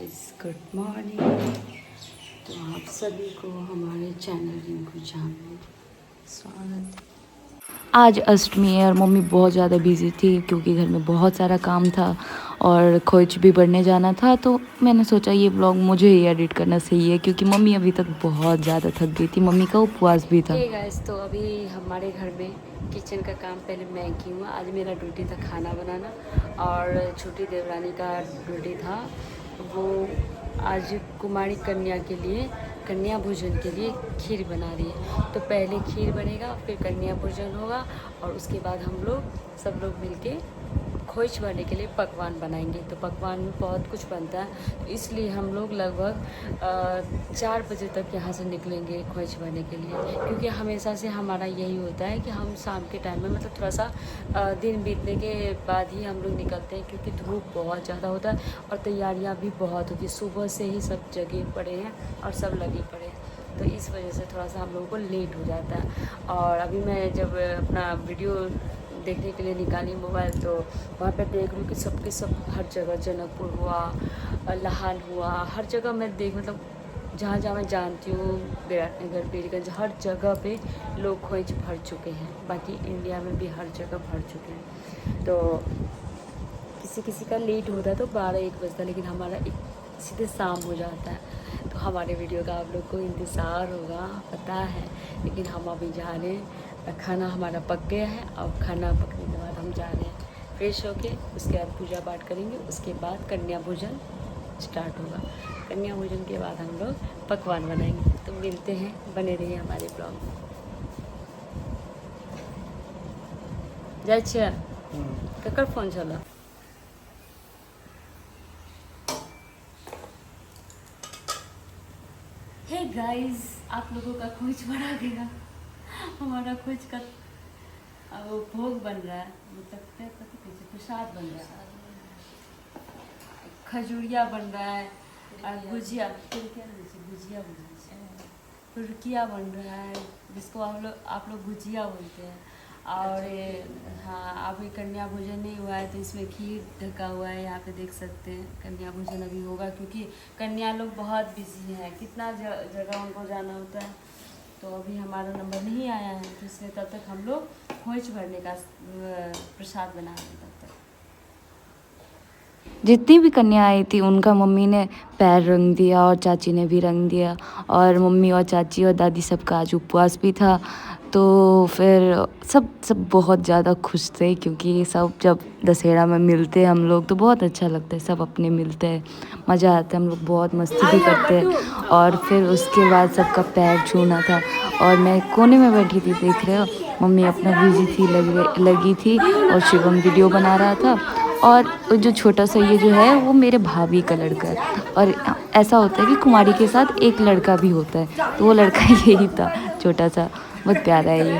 Guys, good morning. तो आप सभी को हमारे चैनल रिंकू जान में स्वागत है। आज अष्टमी है और मम्मी बहुत ज़्यादा बिज़ी थी क्योंकि घर में बहुत सारा काम था और खोज भी बढ़ने जाना था। तो मैंने सोचा ये ब्लॉग मुझे ही एडिट करना सही है क्योंकि मम्मी अभी तक बहुत ज़्यादा थक गई थी। मम्मी का उपवास भी था। गाइस, तो अभी हमारे घर में किचन का काम पहले मैं की हूँ। आज मेरा ड्यूटी था खाना बनाना और छोटी देवरानी का ड्यूटी था। वो आज कुमारी कन्या के लिए, कन्या भोजन के लिए खीर बना रही है। तो पहले खीर बनेगा, फिर कन्या भोजन होगा और उसके बाद हम लोग सब लोग मिलके खोज भरने के लिए पकवान बनाएंगे। तो पकवान में बहुत कुछ बनता है, तो इसलिए हम लोग लगभग 4 बजे तक यहाँ से निकलेंगे खोज भरने के लिए। क्योंकि हमेशा से हमारा यही होता है कि हम शाम के टाइम में, मतलब थोड़ा सा दिन बीतने के बाद ही हम लोग निकलते हैं, क्योंकि धूप बहुत ज़्यादा होता है और तैयारियाँ भी बहुत होती है। सुबह से ही सब जगे पड़े हैं और सब लगे पड़े हैं, तो इस वजह से थोड़ा सा हम लोगों को लेट हो जाता है। और अभी मैं जब अपना वीडियो देखने के लिए निकाली मोबाइल, तो वहाँ पे देख लूँ कि सबके सब हर जगह, जनकपुर हुआ, लाहौल हुआ, हर जगह मैं मतलब जहाँ जहाँ मैं जानती हूँ, विराटनगर, बीरगंज, हर जगह पे लोग खोज भर चुके हैं। बाकी इंडिया में भी हर जगह भर चुके हैं। तो किसी किसी का लेट होता है तो 12-1 बजता है, लेकिन हमारा एक सीधे शाम हो जाता है। तो हमारे वीडियो का आप लोग को इंतज़ार होगा, पता है, लेकिन हम अभी जा रहे हैं। खाना हमारा पक गया है, अब खाना पकने के बाद हम जा रहे हैं फ्रेश होके। उसके बाद पूजा पाठ करेंगे, उसके बाद कन्या भोजन स्टार्ट होगा। कन्या भोजन के बाद हम लोग पकवान बनाएंगे। तो मिलते हैं, बने रहिए हमारे ब्लॉग में। जाइ छियै ककर फोन छल? हे गाइस, आप लोगों का खोज बढ़ा गया। हमारा खोज का वो भोग बन रहा है, मतलब प्रसाद बन रहा है, खजूरिया बन रहा है और गुजिया, गुजिया बन रहा है, पुरकिया बन रहा है, जिसको आप लोग गुजिया बोलते हैं। और हाँ, अभी कन्या भोजन नहीं हुआ है, तो इसमें खीर ढका हुआ है। यहाँ पे देख सकते हैं कन्या भोजन अभी होगा, क्योंकि कन्या लोग बहुत बिजी हैं, कितना जगह उनको जाना होता है। तो अभी हमारा नंबर नहीं आया है, तो इसलिए तब तक हम लोग खोज भरने का प्रसाद बना रहे हैं तब तक। जितनी भी कन्या आई थी उनका मम्मी ने पैर रंग दिया और चाची ने भी रंग दिया। और मम्मी और चाची और दादी सबका आज उपवास भी था। तो फिर सब बहुत ज़्यादा खुश थे क्योंकि सब जब दशहरा में मिलते हैं हम लोग तो बहुत अच्छा लगता है। सब अपने मिलते हैं, मज़ा आता है, हम लोग बहुत मस्ती भी करते हैं। और फिर उसके बाद सबका पैर छूना था और मैं कोने में बैठी थी, देख रहे हो, मम्मी अपना बिजी थी, लगी थी और शिवम वीडियो बना रहा था। और जो छोटा सा ये जो है वो मेरे भाभी का लड़का है। और ऐसा होता है कि कुमारी के साथ एक लड़का भी होता है, तो वो लड़का यही था, छोटा सा, बहुत प्यारा है ये।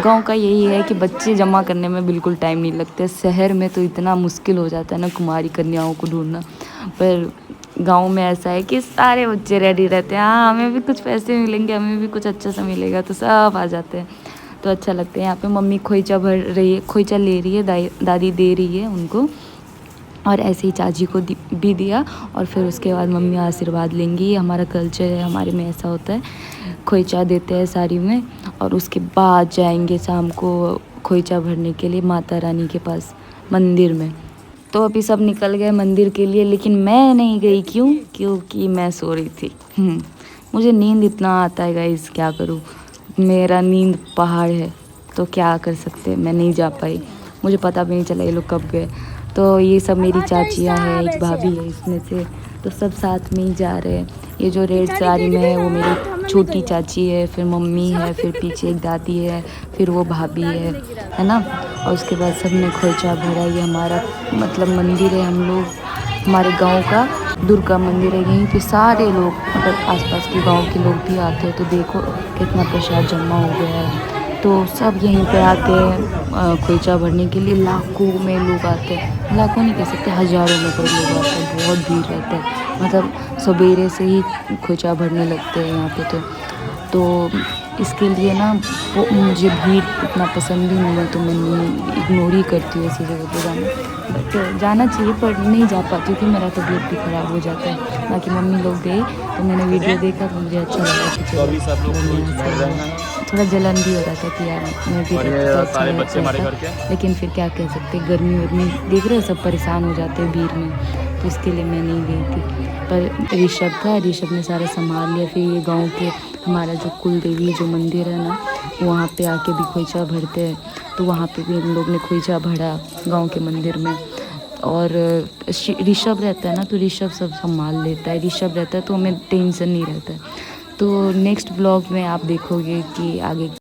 गांव का यही है कि बच्चे जमा करने में बिल्कुल टाइम नहीं लगता। शहर में तो इतना मुश्किल हो जाता है ना कुमारी कन्याओं को ढूंढना, पर गांव में ऐसा है कि सारे बच्चे रेडी रहते हैं। हाँ, हमें भी कुछ पैसे मिलेंगे, हमें भी कुछ अच्छा सा मिलेगा, तो सब आ जाते हैं, तो अच्छा लगता है। यहाँ पे मम्मी खोइचा भर रही है, खोइचा ले रही है, दादी दे रही है उनको, और ऐसे ही चाची को भी दिया। और फिर उसके बाद मम्मी आशीर्वाद लेंगी। ये हमारा कल्चर है, हमारे में ऐसा होता है, खोइचा देते हैं साड़ी में। और उसके बाद जाएंगे शाम को खोइचा भरने के लिए माता रानी के पास मंदिर में। तो अभी सब निकल गए मंदिर के लिए, लेकिन मैं नहीं गई। क्यों? क्योंकि मैं सो रही थी। मुझे नींद इतना आता है गाइस, क्या करूँ, मेरा नींद पहाड़ है, तो क्या कर सकते हैं। मैं नहीं जा पाई, मुझे पता भी नहीं चला ये लोग कब गए। तो ये सब मेरी चाचियाँ हैं, एक भाभी है इसमें से, तो सब साथ में ही जा रहे हैं। ये जो रेड साड़ी में है वो मेरी छोटी चाची है, फिर मम्मी है, फिर पीछे एक दादी है, फिर वो भाभी है ना। और उसके बाद सब ने खोइचा भरा। ये हमारा मतलब मंदिर है, हम लोग, हमारे गांव का दुर्गा मंदिर है। यहीं पे सारे लोग, मतलब आसपास के गांव के लोग भी आते हैं। तो देखो कितना प्रसाद जमा हो गया है। तो सब यहीं पे आते हैं खोइचा भरने के लिए। लाखों में लोग आते हैं, लाखों नहीं कह सकते, हज़ारों में कोई लोग आते हैं, बहुत भीड़ रहता है। मतलब सवेरे से ही खोइचा भरने लगते हैं यहाँ पे। तो इसके लिए ना वो मुझे भीड़ इतना पसंद भी नहीं है, तो मैं नहीं, इग्नोर ही करती हूँ ऐसी जगह पे जाना। बट जाना चाहिए पर नहीं जा पाती क्योंकि मेरा तबीयत भी ख़राब हो जाता है। बाकी मम्मी लोग गए तो मैंने वीडियो देखा तो मुझे अच्छा लगा कि चलो थोड़ा जलन भी हो रहा था कि यार मैं भी सारे बच्चे हमारे घर के। लेकिन फिर क्या कह सकते, गर्मी वर्मी देख रहे हो, सब परेशान हो जाते हैं भीड़ में, तो इसके लिए मैं नहीं गई थी। पर ऋषभ था, ऋषभ ने सारा संभाल लिया। फिर ये गांव के हमारा जो कुल देवी जो मंदिर है ना, वहाँ पे आके भी खोइचा भरते हैं, तो वहाँ पे भी हम लोग ने खोइचा भरा गांव के मंदिर में। और ऋषभ रहता है ना, तो ऋषभ सब संभाल लेता है, ऋषभ रहता है तो हमें टेंशन नहीं रहता है। तो नेक्स्ट ब्लॉग में आप देखोगे कि आगे